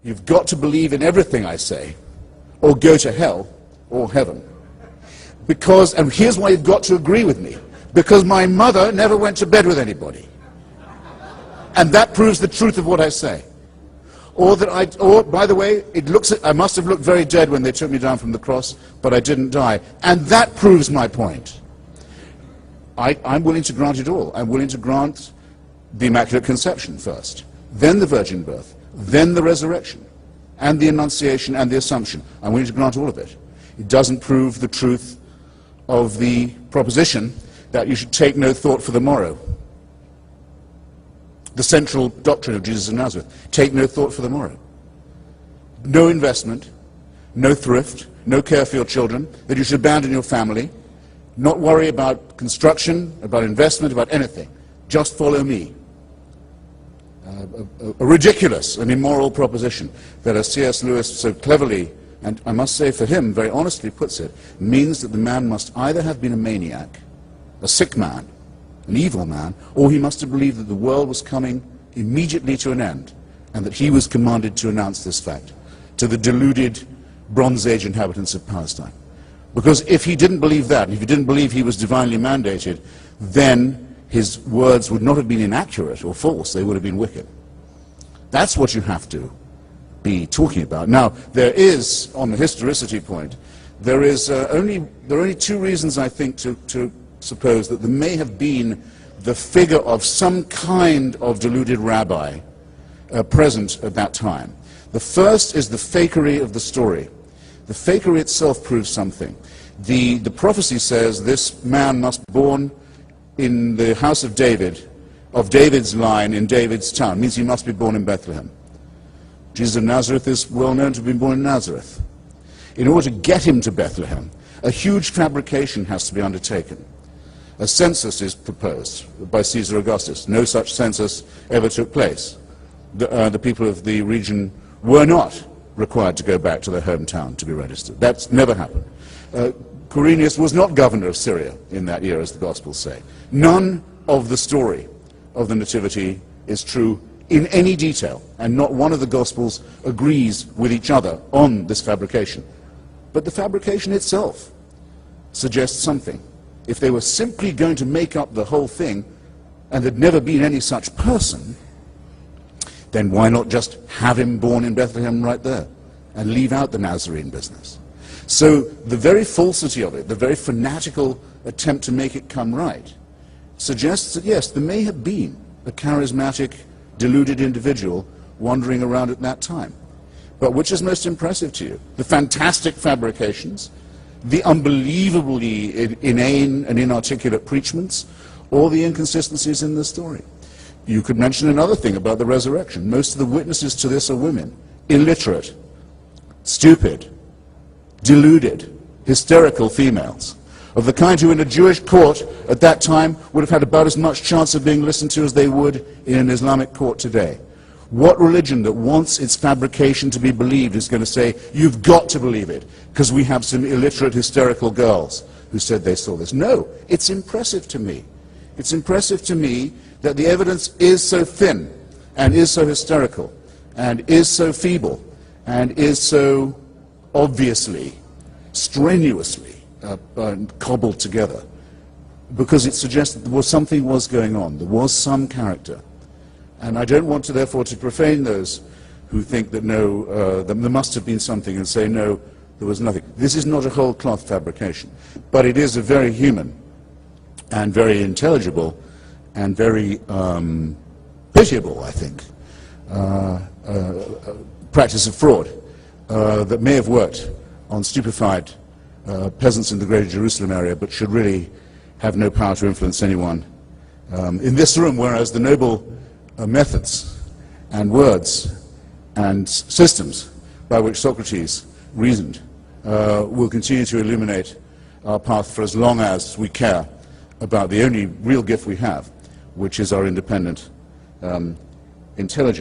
You've got to believe in everything I say, or go to hell or heaven. Because, and here's why you've got to agree with me, because my mother never went to bed with anybody. And that proves the truth of what I say. Or by the way, I must have looked very dead when they took me down from the cross, but I didn't die. And that proves my point. I'm willing to grant it all. I'm willing to grant the Immaculate Conception first, then the virgin birth, then the resurrection, and the Annunciation and the Assumption. I'm willing to grant all of it. It doesn't prove the truth of the proposition that you should take no thought for the morrow. The central doctrine of Jesus of Nazareth, take no thought for the morrow. No investment, no thrift, no care for your children, that you should abandon your family, not worry about construction, about investment, about anything. Just follow me. A ridiculous and immoral proposition that, as C.S. Lewis so cleverly, and I must say for him, very honestly puts it, means that the man must either have been a maniac, a sick man, an evil man, or he must have believed that the world was coming immediately to an end, and that he was commanded to announce this fact to the deluded Bronze Age inhabitants of Palestine. Because if he didn't believe that, if he didn't believe he was divinely mandated, then his words would not have been inaccurate or false, they would have been wicked. That's what you have to be talking about. Now, there is, on the historicity point, there are only two reasons, I think, to suppose that there may have been the figure of some kind of deluded rabbi present at that time. The first is the fakery of the story. The fakery itself proves something. The prophecy says this man must be born in the house of David, of David's line in David's town. It means he must be born in Bethlehem. Jesus of Nazareth is well known to have been born in Nazareth. In order to get him to Bethlehem, a huge fabrication has to be undertaken. A census is proposed by Caesar Augustus. No such census ever took place. The people of the region were not required to go back to their hometown to be registered. That's never happened. Quirinius was not governor of Syria in that year, as the Gospels say. None of the story of the Nativity is true in any detail, and not one of the Gospels agrees with each other on this fabrication. But the fabrication itself suggests something. If they were simply going to make up the whole thing, and there'd never been any such person, then why not just have him born in Bethlehem right there, and leave out the Nazarene business? So the very falsity of it, the very fanatical attempt to make it come right, suggests that yes, there may have been a charismatic, deluded individual wandering around at that time. But which is most impressive to you? The fantastic fabrications, the unbelievably inane and inarticulate preachments, or the inconsistencies in the story? You could mention another thing about the resurrection. Most of the witnesses to this are women, illiterate, stupid, deluded, hysterical females, of the kind who in a Jewish court at that time would have had about as much chance of being listened to as they would in an Islamic court today. What religion that wants its fabrication to be believed is going to say, you've got to believe it, because we have some illiterate, hysterical girls who said they saw this? No, it's impressive to me. It's impressive to me that the evidence is so thin, and is so hysterical, and is so feeble, and is so obviously, strenuously cobbled together, because it suggests that something was going on. There was some character. And I don't want to, therefore, to profane those who think that no, there must have been something, and say, no, there was nothing. This is not a whole cloth fabrication, but it is a very human and very intelligible and very pitiable, I think, practice of fraud that may have worked on stupefied peasants in the Greater Jerusalem area, but should really have no power to influence anyone in this room, whereas the noble methods and words and systems by which Socrates reasoned will continue to illuminate our path for as long as we care about the only real gift we have, which is our independent intelligence.